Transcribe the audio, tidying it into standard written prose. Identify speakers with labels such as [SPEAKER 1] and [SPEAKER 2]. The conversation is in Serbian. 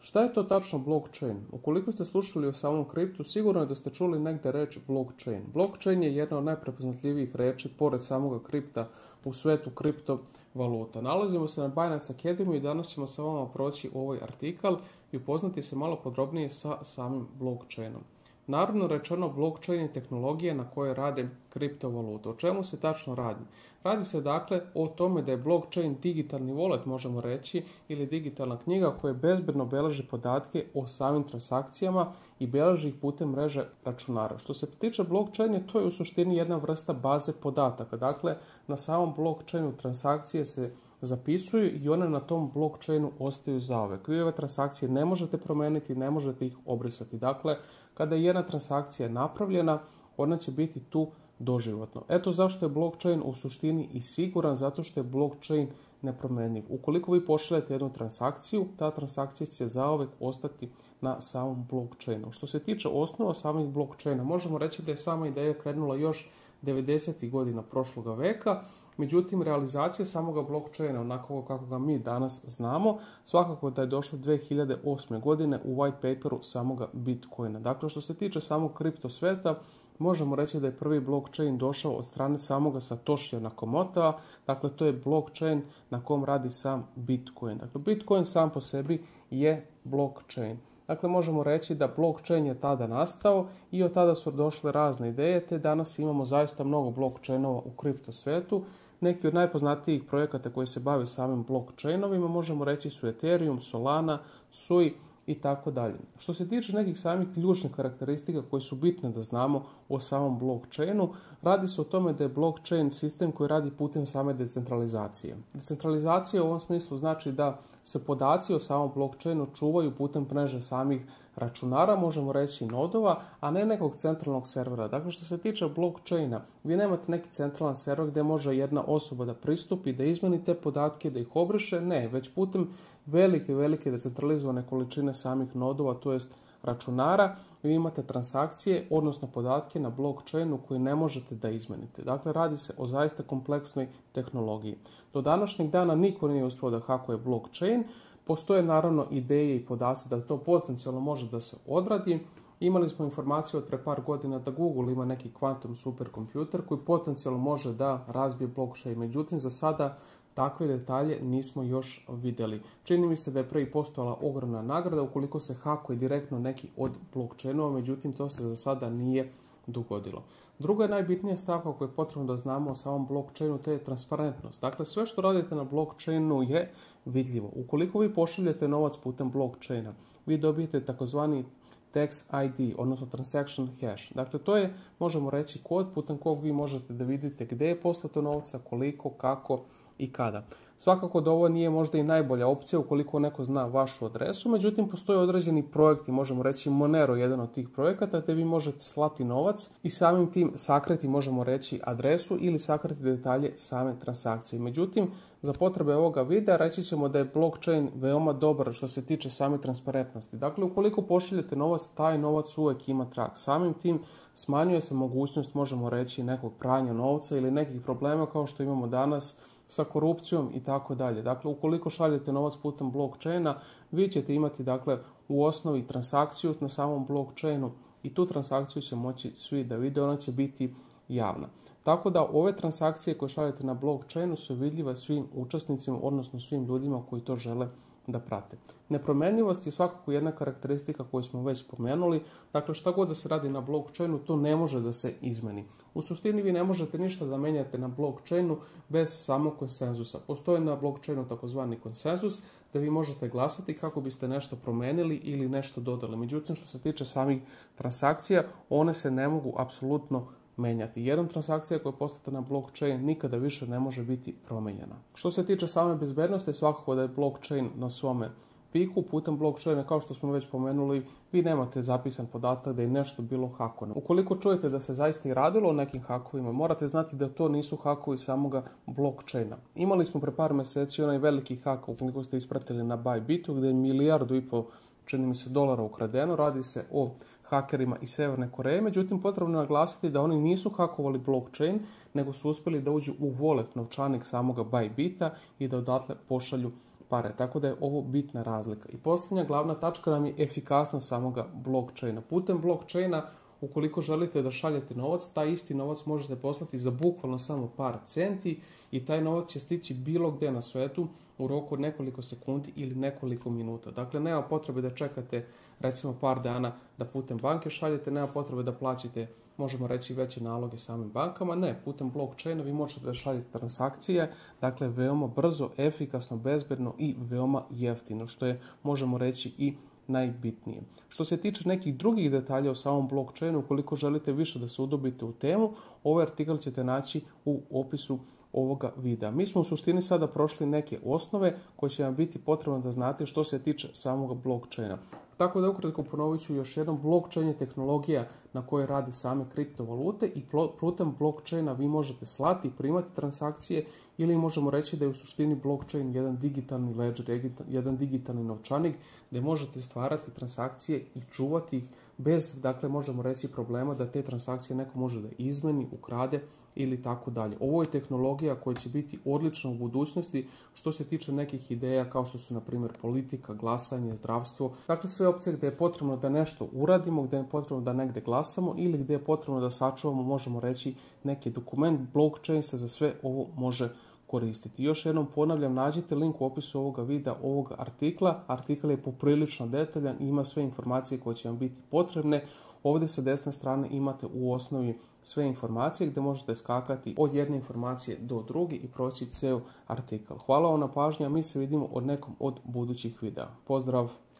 [SPEAKER 1] Šta je to tačno blockchain? Ukoliko ste slušali o samom kriptu, sigurno je da ste čuli negdje reč blockchain. Blockchain je jedna od najprepoznatljivijih reči, pored samoga kripta, u svetu kriptovaluta. Nalazimo se na Binance Academy i danas ćemo sa vama proći ovaj artikal i upoznati se malo podrobnije sa samim blockchainom. Narodno rečeno, blockchain je tehnologija na kojoj rade kriptovalute. O čemu se tačno radi? Radi se dakle o tome da je blockchain digitalni wallet, možemo reći, ili digitalna knjiga koja bezbedno beleži podatke o samim transakcijama i beleži ih putem mreže računara. Što se tiče blockchaina, to je u suštini jedna vrsta baze podataka. Dakle, na samom blockchainu transakcije se zapisuju i one na tom blockchainu ostaju zauvek. Vi ove transakcije ne možete promijeniti, ne možete ih obrisati. Dakle, kada je jedna transakcija napravljena, ona će biti tu doživotno. Eto zašto je blockchain u suštini i siguran, zato što je blockchain nepromjenjiv. Ukoliko vi pošaljete jednu transakciju, ta transakcija će zauvek ostati na samom blockchainu. Što se tiče osnova samih blockchaina, možemo reći da je sama ideja krenula još 90. godina prošloga veka, međutim realizacija samoga blockchaina, onako kako ga mi danas znamo, svakako da je došla 2008. godine u white paperu samoga Bitcoina. Dakle, što se tiče samog kripto sveta, možemo reći da je prvi blockchain došao od strane samoga Satoshija Nakamotoa, dakle to je blockchain na kom radi sam Bitcoin. Dakle, Bitcoin sam po sebi je blockchain. Dakle, možemo reći da blockchain je tada nastao i od tada su došle razne ideje, te danas imamo zaista mnogo blockchainova u kripto svetu. Neki od najpoznatijih projekata koji se bave samim blockchainovima možemo reći su Ethereum, Solana, Sui i tako dalje. Što se tiče nekih samih ključnih karakteristika koje su bitne da znamo o samom blockchainu, radi se o tome da je blockchain sistem koji radi putem same decentralizacije. Decentralizacija u ovom smislu znači da se podaci o samom blockchainu čuvaju putem mreže samih računara, možemo reći nodova, a ne nekog centralnog servera. Dakle, što se tiče blockchaina, vi nemate neki centralan server gdje može jedna osoba da pristupi, da izmeni te podatke, da ih obriše, ne, već putem velike decentralizovane količine samih nodova, to jest računara, vi imate transakcije, odnosno podatke na blockchainu koje ne možete da izmenite. Dakle, radi se o zaista kompleksnoj tehnologiji. Do današnjeg dana niko nije uspio da hakuje blockchain. Postoje naravno ideje i podaci da to potencijalno može da se odradi. Imali smo informaciju od pre par godina da Google ima neki quantum superkompjuter koji potencijalno može da razbije blockchain. Međutim, za sada takve detalje nismo još vidjeli. Čini mi se da je prvi postojala ogromna nagrada ukoliko se hakuje direktno neki od blockchainova, međutim to se za sada nije dogodilo. Druga je najbitnija stavka koju je potrebno da znamo o samom blockchainu, to je transparentnost. Dakle, sve što radite na blockchainu je vidljivo. Ukoliko vi pošaljete novac putem blockchaina, vi dobijete takozvani tax ID, odnosno transaction hash. Dakle, to je, možemo reći, kod putem kog vi možete da vidite gdje je poslato novca, koliko, kako i kada. Svakako da ovo nije možda i najbolja opcija ukoliko neko zna vašu adresu, međutim postoje određeni projekti, možemo reći Monero, jedan od tih projekata, gdje vi možete slati novac i samim tim sakriti, možemo reći, adresu ili sakriti detalje same transakcije. Međutim, za potrebe ovoga videa reći ćemo da je blockchain veoma dobar što se tiče same transparentnosti. Dakle, ukoliko pošaljete novac, taj novac uvijek ima trag. Samim tim smanjuje se mogućnost, možemo reći, nekog pranja novca ili nekih problema kao što imamo danas sa korupcijom i tako dalje. Dakle, ukoliko šaljete novac putem blockchaina, vi ćete imati, dakle, u osnovi transakciju na samom blockchainu i tu transakciju će moći svi da vide, ona će biti javna. Tako da ove transakcije koje šaljete na blockchainu su vidljive svim učesnicima, odnosno svim ljudima koji to žele da prate. Nepromjenjivost je svakako jedna karakteristika koju smo već spomenuli. Dakle, šta god da se radi na blockchainu, to ne može da se izmeni. U suštini vi ne možete ništa da menjate na blockchainu bez samog konsenzusa. Postoji na blockchainu takozvani konsenzus da vi možete glasati kako biste nešto promenili ili nešto dodali. Međutim, što se tiče samih transakcija, one se ne mogu apsolutno menjati. Jedna transakcija koja je poslata na blockchain nikada više ne može biti promenjena. Što se tiče same bezbednosti, svakako da je blockchain na svome piku. Putem blockchaina, kao što smo već pomenuli, vi nemate zapisan podatak da je nešto bilo hakovano. Ukoliko čujete da se zaista i radilo o nekim hakovima, morate znati da to nisu hakovi samoga blockchaina. Imali smo pre par mjeseci onaj veliki hak, ukoliko ste ispratili na Bybitu, gdje je 1,5 milijardu, čini mi se, dolara ukradeno. Radi se o hakerima iz Severne Koreje, međutim potrebno je naglasiti da oni nisu hakovali blockchain, nego su uspjeli da uđu u wallet novčanik samoga Bybita i da odatle pošalju pare, tako da je ovo bitna razlika. I posljednja glavna tačka nam je efikasnost samoga blockchaina. Putem blockchaina, ukoliko želite da šaljete novac, taj isti novac možete poslati za bukvalno samo par centi i taj novac će stići bilo gdje na svetu u roku od nekoliko sekundi ili nekoliko minuta. Dakle, nema potrebe da čekate recimo par dana da putem banke šaljete, nema potrebe da plaćate, možemo reći, veće naloge samim bankama. Ne, putem blockchaina vi možete da šaljete transakcije, dakle veoma brzo, efikasno, bezbedno i veoma jeftino, što je, možemo reći, i najbitnije. Što se tiče nekih drugih detalja o samom blockchainu, ukoliko želite više da se udubite u temu, ovaj artikl ćete naći u opisu ovoga videa. Mi smo u suštini sada prošli neke osnove koje će vam biti potrebno da znate što se tiče samog blockchaina. Tako da ukratko ponovit ću još jednom, blockchain je tehnologija na kojoj radi same kriptovalute i putem blockchaina vi možete slati i primati transakcije, ili možemo reći da je u suštini blockchain jedan digitalni ledger, jedan digitalni novčanik gdje možete stvarati transakcije i čuvati ih bez, dakle, možemo reći, problema da te transakcije neko može da izmeni, ukrade ili tako dalje. Ovo je tehnologija koja će biti odlična u budućnosti što se tiče nekih ideja kao što su, na primjer, politika, glasanje, zdravstvo. Dakle, sve opcije gdje je potrebno da nešto uradimo, gdje je potrebno da negdje glasamo ili gdje je potrebno da sačuvamo, možemo reći, neki dokument, blockchain se za sve ovo može koristiti. Još jednom ponavljam, nađite link u opisu ovoga videa, ovog artikla. Artikl je poprilično detaljan i ima sve informacije koje će vam biti potrebne. Ovdje sa desne strane imate u osnovi sve informacije gdje možete skakati od jedne informacije do druge i proći ceo artikl. Hvala vam na pažnji, a mi se vidimo od nekom od budućih videa. Pozdrav!